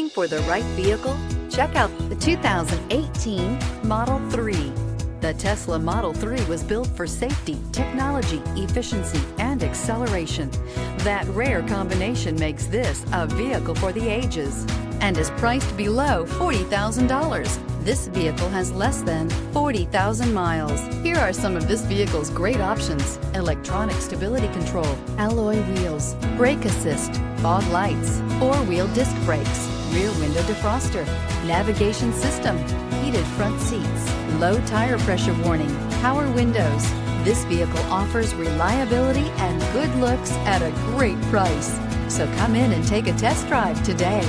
Looking for the right vehicle? Check out the 2018 Model 3. The Tesla Model 3 was built for safety, technology, efficiency, and acceleration. That rare combination makes this a vehicle for the ages and is priced below $40,000. This vehicle has less than 40,000 miles. Here are some of this vehicle's great options: electronic stability control, alloy wheels, brake assist, fog lights, four-wheel disc brakes, rear window defroster, navigation system, heated front seats, low tire pressure warning, power windows. This vehicle offers reliability and good looks at a great price. So come in and take a test drive today.